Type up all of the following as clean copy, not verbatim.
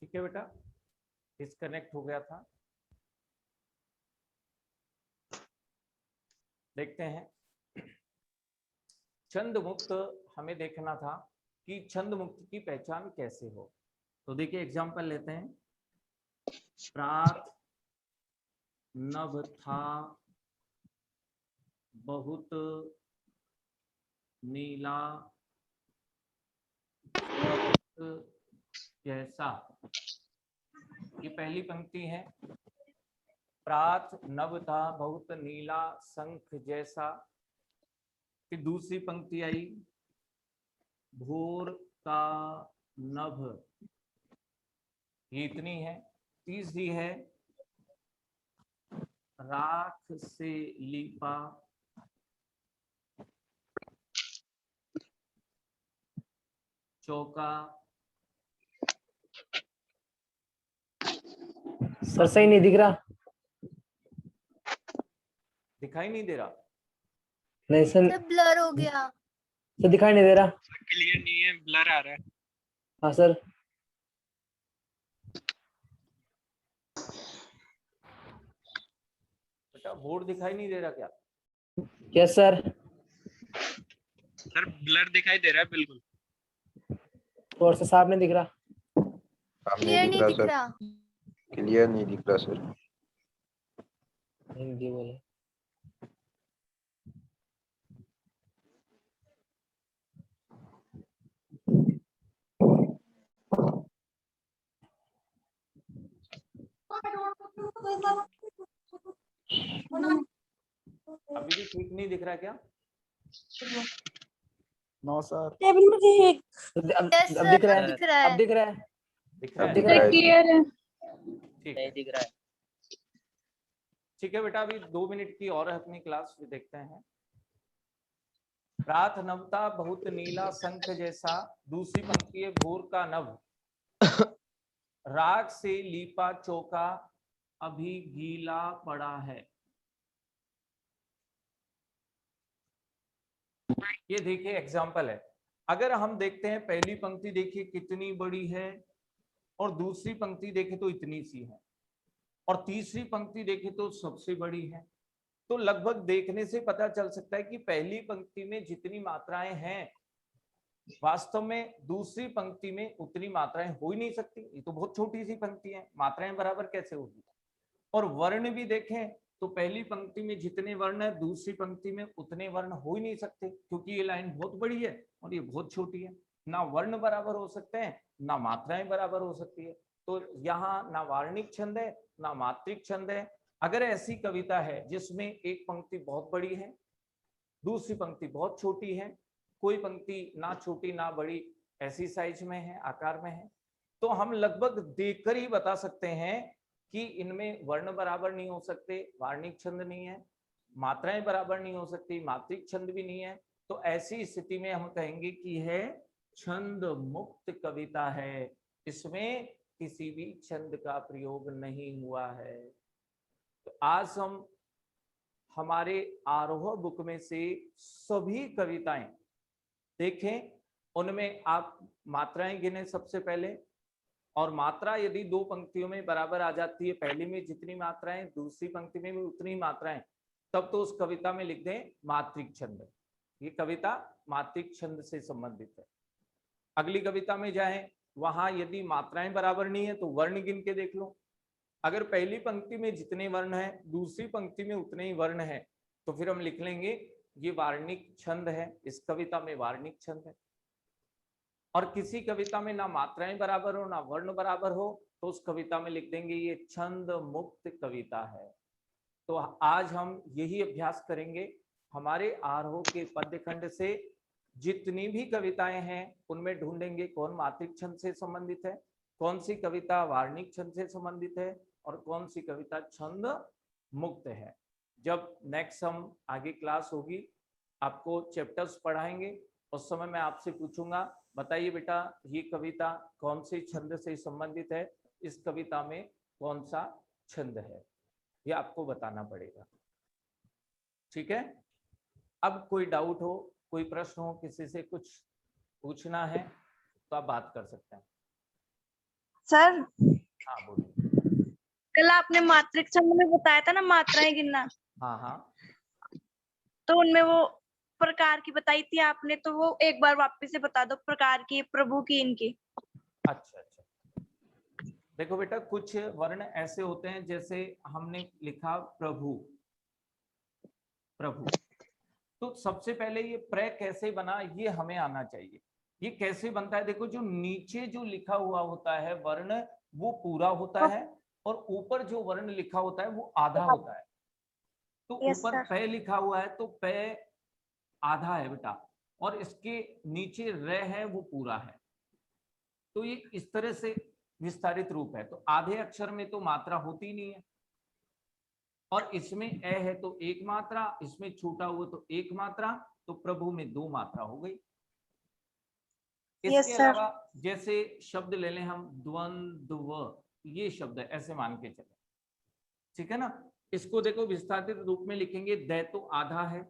ठीक है बेटा, डिस्कनेक्ट हो गया था। देखते हैं छंद मुक्त, हमें देखना था कि छंद मुक्त की पहचान कैसे हो। तो देखिए एग्जांपल लेते हैं। प्रात नभ था बहुत नीला जैसा, ये पहली पंक्ति है। प्रात नभ था बहुत नीला शंख जैसा। फिर दूसरी पंक्ति आई, भोर का नभ, ये इतनी है। तीसरी है, राख से लीपा चौका। सर सही नहीं दिख रहा। दिखाई नहीं दे रहा? नहीं सर, ब्लर हो गया। सर दिखाई नहीं दे रहा। क्लियर नहीं है, ब्लर आ रहा है। हाँ सर। बेटा बोर्ड दिखाई नहीं दे रहा क्या? Yes sir. सर ब्लर दिखाई दे रहा है बिल्कुल। और से साफ नहीं दिख रहा। क्लियर नहीं दिख रहा। क्लियर नहीं दिख रहा सर। हिंदी बोले। अभी भी ठीक नहीं दिख रहा क्या? No sir. टेबल में देख। अब यस दिख रहा सर, है। दिख रहा है। अब दिख रहा है। दिख रहा अब है? दिख रहा है। क्लियर है। ठीक है, दिख रहा है। ठीक है बेटा, अभी 2 मिनट की और अपनी क्लास देखते हैं। प्रात नभता बहुत नीला शंख जैसा, दूसरी पंक्ति है, भोर का नभ राख से लीपा चौका अभी गीला पड़ा है। ये देखिए एग्जाम्पल है। अगर हम देखते हैं पहली पंक्ति देखिए कितनी बड़ी है, और दूसरी पंक्ति देखे तो इतनी सी है, और तीसरी पंक्ति देखे तो सबसे बड़ी है। तो लगभग देखने से पता चल सकता है कि पहली पंक्ति में जितनी मात्राएं हैं वास्तव में दूसरी पंक्ति में उतनी मात्राएं हो ही नहीं सकती। ये तो बहुत छोटी सी पंक्ति है, मात्राएं बराबर कैसे होगी। और वर्ण भी देखें तो पहली पंक्ति में जितने वर्ण है दूसरी पंक्ति में उतने वर्ण हो ही नहीं सकते, क्योंकि ये लाइन बहुत बड़ी है और ये बहुत छोटी है। ना वर्ण बराबर हो सकते हैं, ना मात्राएं बराबर हो सकती है। तो यहाँ ना वार्णिक छंद है ना मात्रिक छंद है। अगर ऐसी कविता है जिसमें एक पंक्ति बहुत बड़ी है, दूसरी पंक्ति बहुत छोटी है, कोई पंक्ति ना छोटी ना बड़ी, ऐसी साइज में है, आकार में है, तो हम लगभग देखकर ही बता सकते हैं कि इनमें वर्ण बराबर नहीं हो सकते, वार्णिक छंद नहीं है, मात्राएं बराबर नहीं हो सकती, मात्रिक छंद भी नहीं है। तो ऐसी स्थिति में हम कहेंगे कि है छंद मुक्त कविता है, इसमें किसी भी छंद का प्रयोग नहीं हुआ है। तो आज हम हमारे आरोह बुक में से सभी कविताएं देखें, उनमें आप मात्राएं गिने सबसे पहले, और मात्रा यदि दो पंक्तियों में बराबर आ जाती है, पहली में जितनी मात्राएं दूसरी पंक्ति में भी उतनी मात्राएं, तब तो उस कविता में लिख दें मात्रिक छंद। ये कविता मात्रिक छंद से संबंधित है। अगली कविता में जाएं, वहां यदि मात्राएं बराबर नहीं है तो वर्ण गिन के देख लो। अगर पहली पंक्ति में जितने वर्ण है दूसरी पंक्ति में उतने ही वर्ण है, तो फिर हम लिख लेंगे ये वार्णिक छंद है, इस कविता में वार्णिक छंद है। और किसी कविता में ना मात्राएं बराबर हो ना वर्ण बराबर हो, तो उस कविता में लिख देंगे ये छंद मुक्त कविता है। तो आज हम यही अभ्यास करेंगे। हमारे आरोह के पद्य खंड से जितनी भी कविताएं हैं उनमें ढूंढेंगे कौन मात्रिक छंद से संबंधित है, कौन सी कविता वार्णिक छंद से संबंधित है, और कौन सी कविता छंद मुक्त है। जब नेक्स्ट हम आगे क्लास होगी, आपको चैप्टर्स पढ़ाएंगे, उस समय मैं आपसे पूछूंगा बताइए बेटा ये कविता कौन से छंद से संबंधित है, इस कविता में कौन सा छंद है, ये आपको बताना पड़ेगा। ठीक है। अब कोई डाउट हो, कोई प्रश्न हो, किसी से कुछ पूछना है तो आप बात कर सकते हैं। सर हाँ बोलिए। कल आपने मात्रिक छंद में बताया था ना मात्राएं गिनना, हाँ हाँ तो उनमें वो प्रकार की बताई थी आपने, तो वो एक बार वापस से बता दो, प्रकार की, प्रभु की, इनकी। अच्छा अच्छा। देखो बेटा, कुछ वर्ण ऐसे होते हैं, जैसे हमने लिखा प्रभु, प्रभु, तो सबसे पहले ये प्र कैसे बना ये हमें आना चाहिए। ये कैसे बनता है, देखो जो नीचे जो लिखा हुआ होता है वर्ण वो पूरा होता है, और ऊपर जो वर्ण लिखा होता है वो आधा होता है। तो यस ऊपर सर। प लिखा हुआ है तो प आधा है बेटा, और इसके नीचे र है वो पूरा है। तो ये इस तरह से विस्तारित रूप है। तो आधे अक्षर में तो मात्रा होती नहीं है, और इसमें ए है तो एक मात्रा, इसमें छूटा हुआ तो एक मात्रा, तो प्रभु में दो मात्रा हो गई। Yes, इसके sir. अलावा जैसे शब्द ले लें हम, द्वंद्व, ये शब्द है, ऐसे मान के चले, ठीक है ना। इसको देखो विस्तारित रूप में लिखेंगे, दै तो आधा है,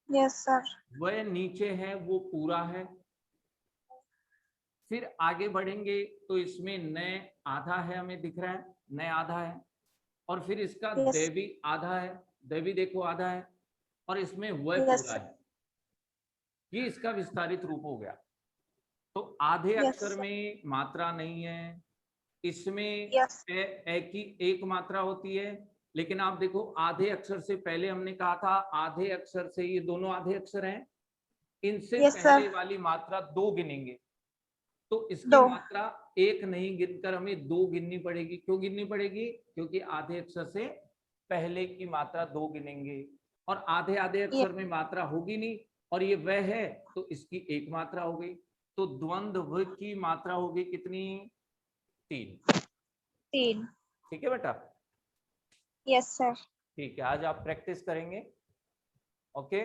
यस सर। वह नीचे है वो पूरा है। फिर आगे बढ़ेंगे तो इसमें नए आधा है, हमें दिख रहा है नए आधा है, और फिर इसका Yes. दैवी आधा है, दैवी देखो आधा है, और इसमें वह Yes, पूरा sir. है। ये इसका विस्तारित रूप हो गया। तो आधे Yes, अक्षर sir. में मात्रा नहीं है, इसमें Yes. ए की एक मात्रा होती है। लेकिन आप देखो आधे अक्षर से पहले हमने कहा था, आधे अक्षर से, ये दोनों आधे अक्षर हैं, इनसे Yes, पहले sir. वाली मात्रा दो गिनेंगे, तो इसकी दो। मात्रा एक नहीं गिनकर हमें दो गिननी पड़ेगी। क्यों गिननी पड़ेगी, क्योंकि आधे अक्षर से पहले की मात्रा दो गिनेंगे, और आधे आधे अक्षर में मात्रा होगी नहीं, और ये वह है तो इसकी एक मात्रा हो गई। तो द्वंद्व की मात्रा होगी कितनी, तीन। तीन। ठीक है बेटा, यस सर। ठीक है, आज आप प्रैक्टिस करेंगे। ओके।